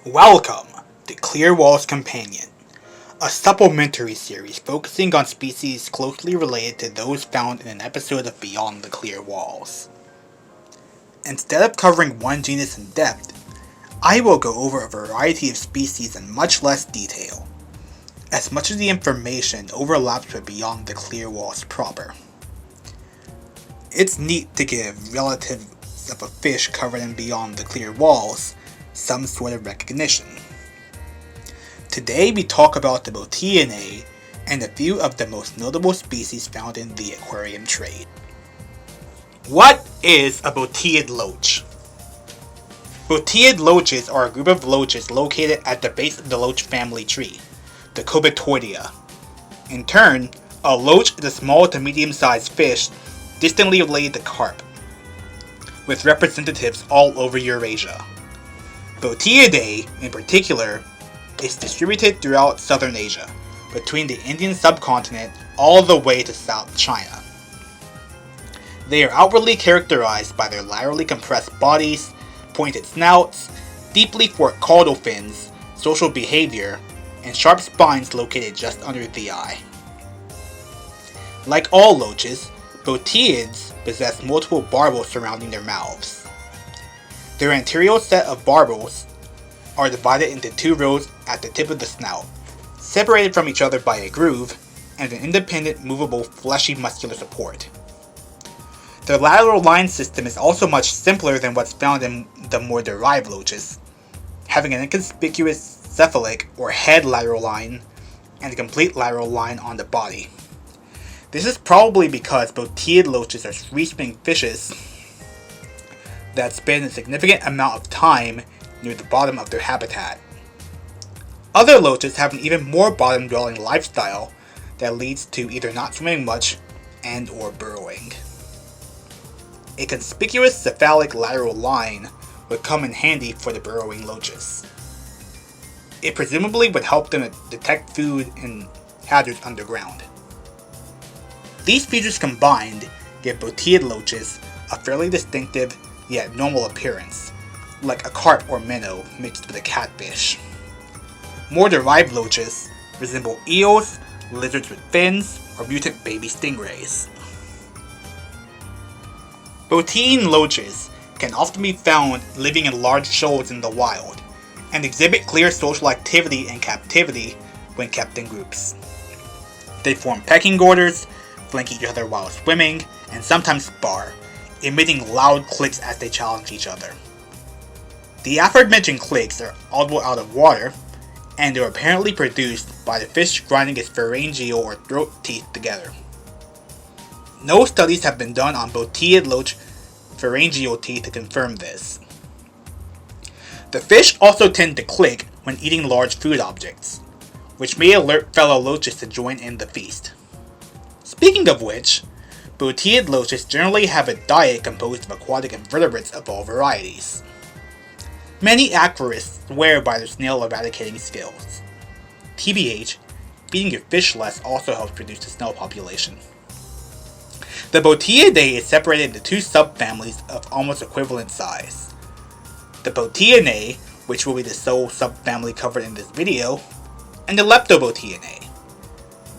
Welcome to Clear Walls Companion, a supplementary series focusing on species closely related to those found in an episode of Beyond the Clear Walls. Instead of covering one genus in depth, I will go over a variety of species in much less detail, as much of the information overlaps with Beyond the Clear Walls proper. It's neat to give relatives of a fish covered in Beyond the Clear Walls some sort of recognition. Today we talk about the Botiinae and a few of the most notable species found in the aquarium trade. What is a Botiine Loach? Botiine Loaches are a group of loaches located at the base of the loach family tree, the Chromobotia. In turn, a loach is a small to medium-sized fish distantly related to carp, with representatives all over Eurasia. Botiinae, in particular, is distributed throughout southern Asia, between the Indian subcontinent all the way to South China. They are outwardly characterized by their laterally compressed bodies, pointed snouts, deeply forked caudal fins, social behavior, and sharp spines located just under the eye. Like all loaches, Botiids possess multiple barbels surrounding their mouths. Their anterior set of barbels are divided into two rows at the tip of the snout, separated from each other by a groove and an independent, movable, fleshy muscular support. The lateral line system is also much simpler than what's found in the more derived loaches, having an inconspicuous cephalic or head lateral line and a complete lateral line on the body. This is probably because Botiine loaches are free-swimming fishes that spend a significant amount of time near the bottom of their habitat. Other loaches have an even more bottom-dwelling lifestyle that leads to either not swimming much and or burrowing. A conspicuous cephalic lateral line would come in handy for the burrowing loaches. It presumably would help them detect food and hazards underground. These features combined give Botiine loaches a fairly distinctive yet normal appearance, like a carp or minnow mixed with a catfish. More derived loaches resemble eels, lizards with fins, or mutant baby stingrays. Botiine loaches can often be found living in large shoals in the wild, and exhibit clear social activity and captivity when kept in groups. They form pecking orders, flank each other while swimming, and sometimes spar, emitting loud clicks as they challenge each other. The aforementioned clicks are audible out of water, and are apparently produced by the fish grinding its pharyngeal or throat teeth together. No studies have been done on Botiine loach pharyngeal teeth to confirm this. The fish also tend to click when eating large food objects, which may alert fellow loaches to join in the feast. Speaking of which, Botiine loaches generally have a diet composed of aquatic invertebrates of all varieties. Many aquarists swear by their snail eradicating skills. TBH, feeding your fish less also helps reduce the snail population. The Botiinae is separated into two subfamilies of almost equivalent size. The Botiinae, which will be the sole subfamily covered in this video, and the Leptobotiinae.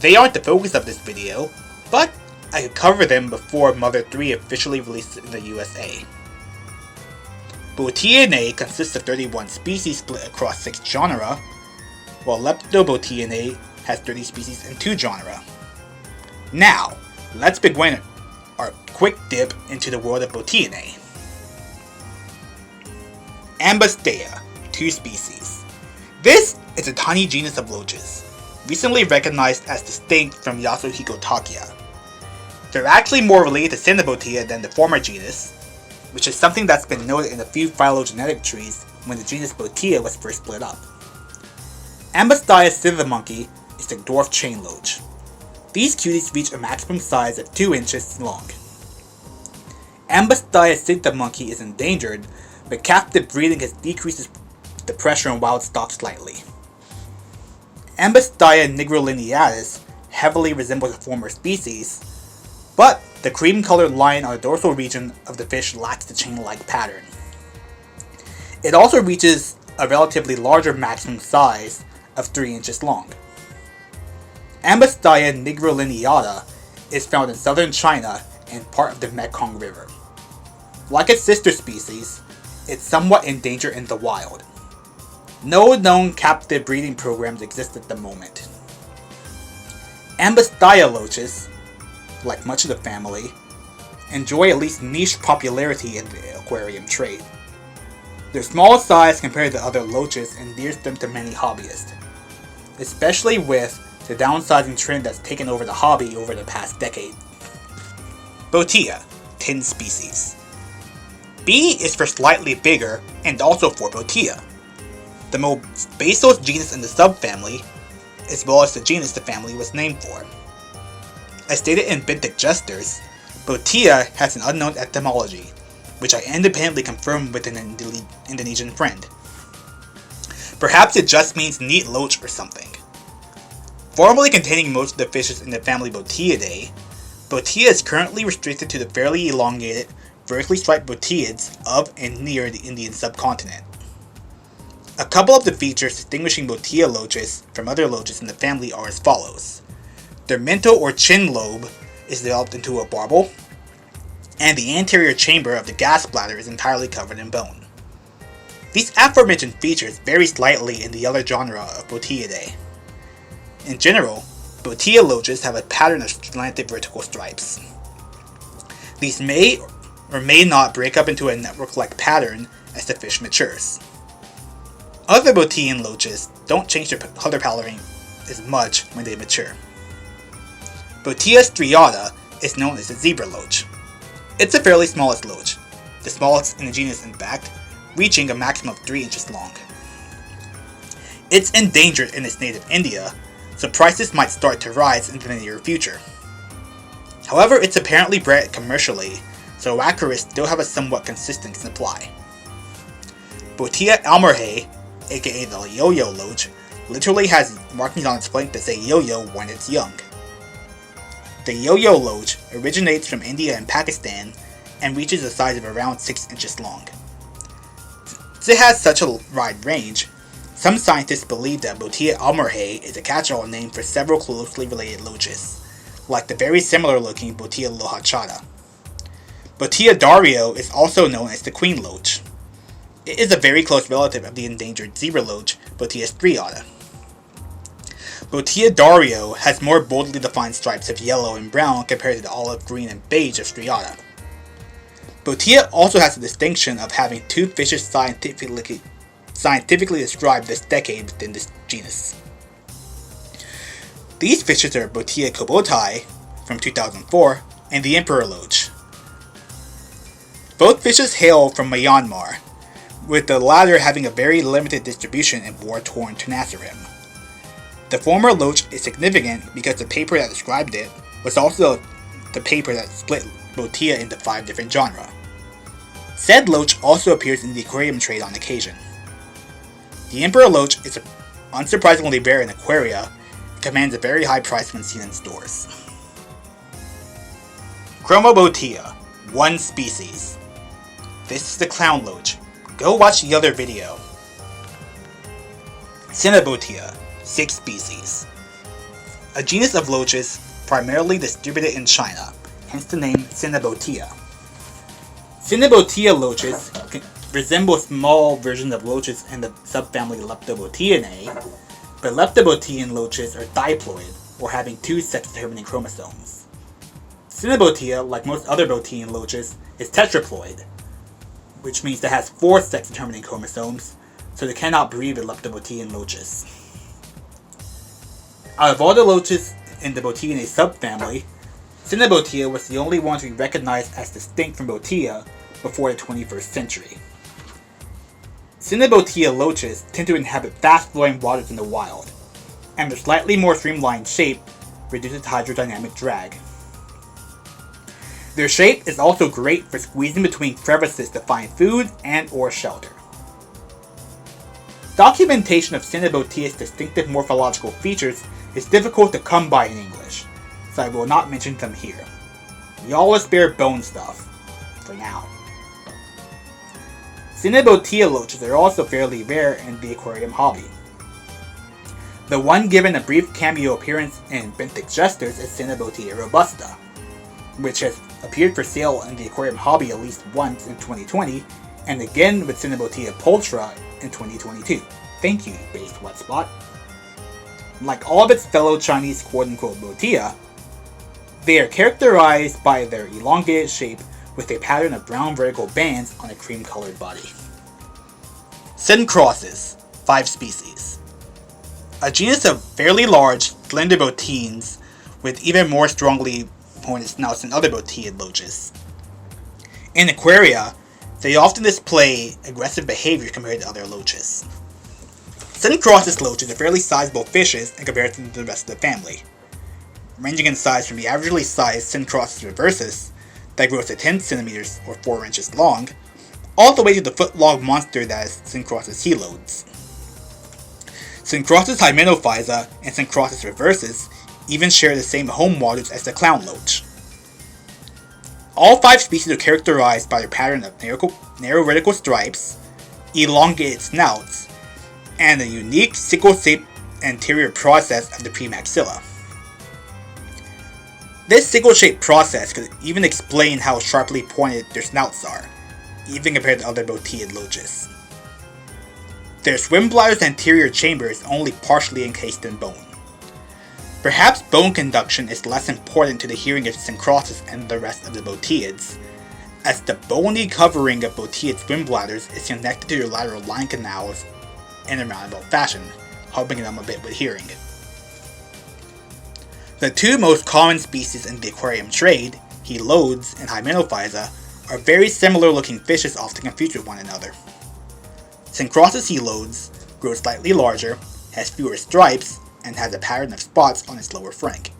They aren't the focus of this video, but I could cover them before Mother 3 officially released in the USA. Botiinae consists of 31 species split across 6 genera, while Leptobotiinae has 30 species in 2 genera. Now, let's begin our quick dip into the world of Botiinae. Ambastaia, 2 species. This is a tiny genus of loaches, recently recognized as distinct from Yasuhikotakia. They're actually more related to Sinibotia than the former genus, which is something that's been noted in a few phylogenetic trees when the genus Botia was first split up. Ambastaia scythe monkey is the dwarf chain loach. These cuties reach a maximum size of 2 inches long. Ambastaia scythe monkey is endangered, but captive breeding has decreased the pressure on wild stock slightly. Ambastaia nigrolineatus heavily resembles a former species, but the cream-colored line on the dorsal region of the fish lacks the chain-like pattern. It also reaches a relatively larger maximum size of 3 inches long. Ambastaia nigrolineata is found in southern China and part of the Mekong River. Like its sister species, it's somewhat endangered in the wild. No known captive breeding programs exist at the moment. Botiine Loaches, like much of the family, enjoy at least niche popularity in the aquarium trade. Their small size compared to other loaches endears them to many hobbyists, especially with the downsizing trend that's taken over the hobby over the past decade. Botia, 10 species. B is for slightly bigger and also for Botia, the most basal genus in the subfamily, as well as the genus the family was named for. As stated in Benthic Jesters, Botia has an unknown etymology, which I independently confirmed with an Indonesian friend. Perhaps it just means neat loach or something. Formerly containing most of the fishes in the family Botiinae, Botia is currently restricted to the fairly elongated, vertically striped botiids of and near the Indian subcontinent. A couple of the features distinguishing Botiine Loaches from other loaches in the family are as follows. Their mental or chin lobe is developed into a barbel, and the anterior chamber of the gas bladder is entirely covered in bone. These aforementioned features vary slightly in the other genre of Botiinae. In general, Botiine Loaches have a pattern of slanted vertical stripes. These may or may not break up into a network-like pattern as the fish matures. Other Botiine Loaches don't change their color pattern as much when they mature. Botia striata is known as a zebra loach. It's the fairly smallest loach, the smallest in the genus in fact, reaching a maximum of 3 inches long. It's endangered in its native India, so prices might start to rise in the near future. However, it's apparently bred commercially, so aquarists still have a somewhat consistent supply. Botia almorhae, aka the yo-yo loach, literally has markings on its flank that say yo-yo when it's young. The yo-yo loach originates from India and Pakistan and reaches a size of around 6 inches long. Since it has such a wide range, some scientists believe that Botia almorhae is a catch-all name for several closely related loaches, like the very similar looking Botia lohachata. Botia dario is also known as the queen loach. It is a very close relative of the endangered zebra loach, Botia striata. Botia dario has more boldly defined stripes of yellow and brown compared to the olive green and beige of striata. Botia also has the distinction of having 2 fishes scientifically described this decade within this genus. These fishes are Botiine from 2004 and the emperor loach. Both fishes hail from Myanmar, with the latter having a very limited distribution in war-torn Tenasserim. The former loach is significant because the paper that described it was also the paper that split Botia into 5 different genera. Said loach also appears in the aquarium trade on occasion. The emperor loach is unsurprisingly rare in aquaria and commands a very high price when seen in stores. Chromobotia, 1 species. This is the clown loach. Go watch the other video. Sinibotia, 6 species. A genus of loaches primarily distributed in China, hence the name Sinibotia. Sinibotia loaches resemble small versions of loaches in the subfamily Botiinae, but Botiine loaches are diploid, or having 2 sex-determining chromosomes. Sinibotia, like most other Botiine loaches, is tetraploid, which means it has 4 sex-determining chromosomes, so they cannot breed with Botiine loaches. Out of all the loaches in the Botiinae subfamily, Sinibotia was the only one to be recognized as distinct from Botia before the 21st century. Sinibotia loaches tend to inhabit fast-flowing waters in the wild, and their slightly more streamlined shape reduces hydrodynamic drag. Their shape is also great for squeezing between crevices to find food and or shelter. Documentation of Sinibotia's distinctive morphological features is difficult to come by in English, so I will not mention them here. Y'all will spare bone stuff, for now. Sinibotia loaches are also fairly rare in the aquarium hobby. The one given a brief cameo appearance in Benthic Jesters is Sinibotia robusta, which has appeared for sale in the aquarium hobby at least once in 2020, and again with Sinibotia pulchra in 2022. Thank you, Based Wet Spot. Like all of its fellow Chinese quote-unquote Botia, they are characterized by their elongated shape with a pattern of brown vertical bands on a cream-colored body. Syncrossus, 5 species. A genus of fairly large, slender Botiines with even more strongly pointed snouts than other Botiine Loaches. In aquaria, they often display aggressive behavior compared to other loaches. Syncrossus loaches are fairly sizable fishes in comparison to the rest of the family, ranging in size from the averagely sized Syncrossus reversus that grows to 10 centimeters or 4 inches long, all the way to the foot-long monster that is Syncrossus helodes. Syncrossus hymenophysa and Syncrossus reversus even share the same home waters as the Clown Loach. All 5 species are characterized by their pattern of narrow vertical stripes, elongated snouts, and a unique sickle-shaped anterior process of the premaxilla. This sickle-shaped process could even explain how sharply pointed their snouts are, even compared to other Botiine Loaches. Their swim bladder's anterior chamber is only partially encased in bone. Perhaps bone conduction is less important to the hearing of Syncrossus and the rest of the Botiids, as the bony covering of Botiid swim bladders is connected to their lateral line canals in a roundabout fashion, helping them a bit with hearing. The 2 most common species in the aquarium trade, helodes and hymenophysa, are very similar looking fishes often confused with one another. Syncrossus helodes grows slightly larger, has fewer stripes, and has a pattern of spots on its lower flank.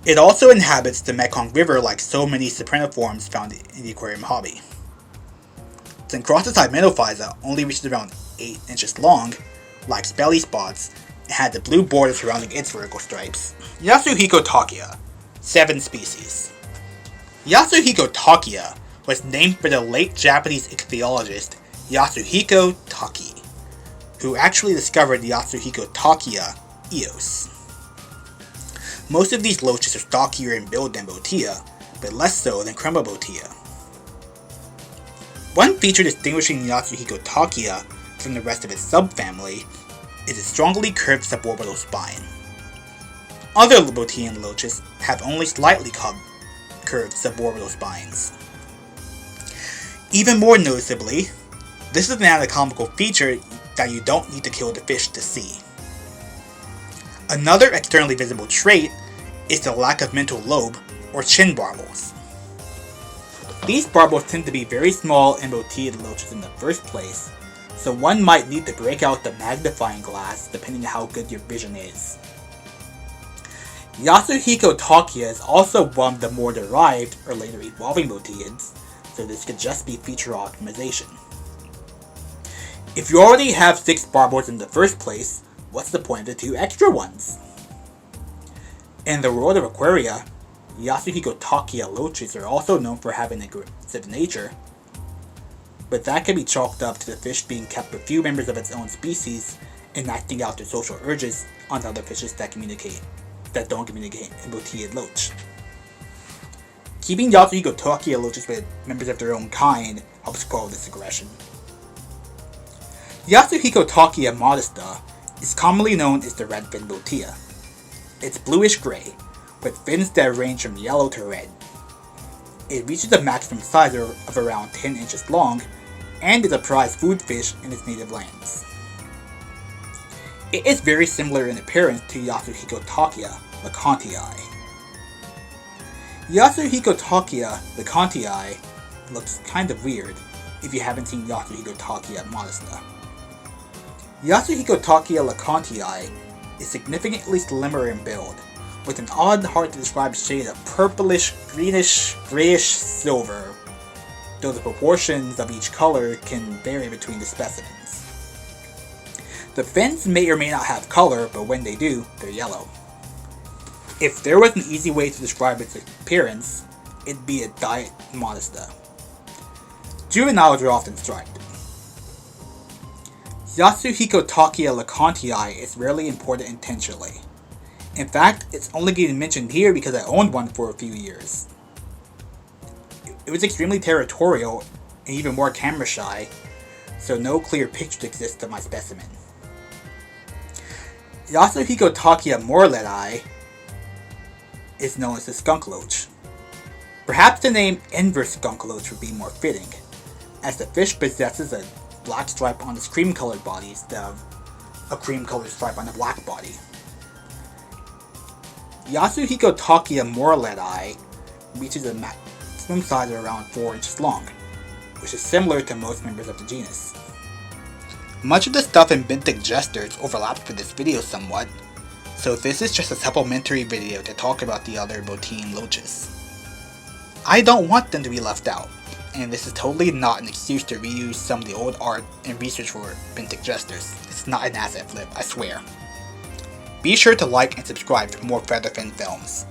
It also inhabits the Mekong River like so many sopranoforms found in the aquarium hobby. Syncrossus hymenophysa only reaches around 8 inches long, lacks belly spots, and had the blue border surrounding its vertical stripes. Yasuhikotakia, 7 species. Yasuhikotakia was named for the late Japanese ichthyologist Yasuhikotakia, who actually discovered Yasuhikotakia eos. Most of these loaches are stockier in build than Botia, but less so than Chromobotia. One feature distinguishing Yasuhikotakia from the rest of its subfamily is its strongly curved suborbital spine. Other Botiine Loaches have only slightly curved suborbital spines. Even more noticeably, this is an anatomical feature that you don't need to kill the fish to see. Another externally visible trait is the lack of mental lobe or chin barbels. These barbels tend to be very small in Botiine Loaches in the first place, so one might need to break out the magnifying glass depending on how good your vision is. Yasuhikotakia is also one of the more derived or later evolving Botiids, so this could just be feature optimization. If you already have 6 barbels in the first place, what's the point of the 2 extra ones? In the world of aquaria, Yasuhikotakia loaches are also known for having an aggressive nature, but that can be chalked up to the fish being kept with few members of its own species and acting out their social urges on other fishes that don't communicate in Botiine Loach. Keeping Yasuhikotakia loaches with members of their own kind helps quell this aggression. Yasuhikotakia modesta is commonly known as the red-fin Botia. It's bluish-gray, with fins that range from yellow to red. It reaches a maximum size of around 10 inches long, and is a prized food fish in its native lands. It is very similar in appearance to Yasuhikotakia lecontii. Yasuhikotakia lecontii looks kind of weird if you haven't seen Yasuhikotakia modesta. Yasuhikotakia lecontii is significantly slimmer in build, with an odd, hard to describe shade of purplish, greenish, grayish silver, though the proportions of each color can vary between the specimens. The fins may or may not have color, but when they do, they're yellow. If there was an easy way to describe its appearance, it'd be a diet modesta. Juveniles are often striped. Yasuhikotakia lecontii is rarely imported intentionally. In fact, it's only getting mentioned here because I owned one for a few years. It was extremely territorial and even more camera shy, so no clear pictures exist of my specimen. Yasuhikotakia morleti is known as the skunk loach. Perhaps the name inverse skunk loach would be more fitting, as the fish possesses a black stripe on its cream-colored body instead of a cream-colored stripe on the black body. Yasuhikotakia morleti reaches a maximum size of around 4 inches long, which is similar to most members of the genus. Much of the stuff in benthic jesters overlaps with this video somewhat, so this is just a supplementary video to talk about the other Botiine Loaches. I don't want them to be left out, and this is totally not an excuse to reuse some of the old art and research for benthic jesters. It's not an asset flip, I swear. Be sure to like and subscribe for more Featherfin films.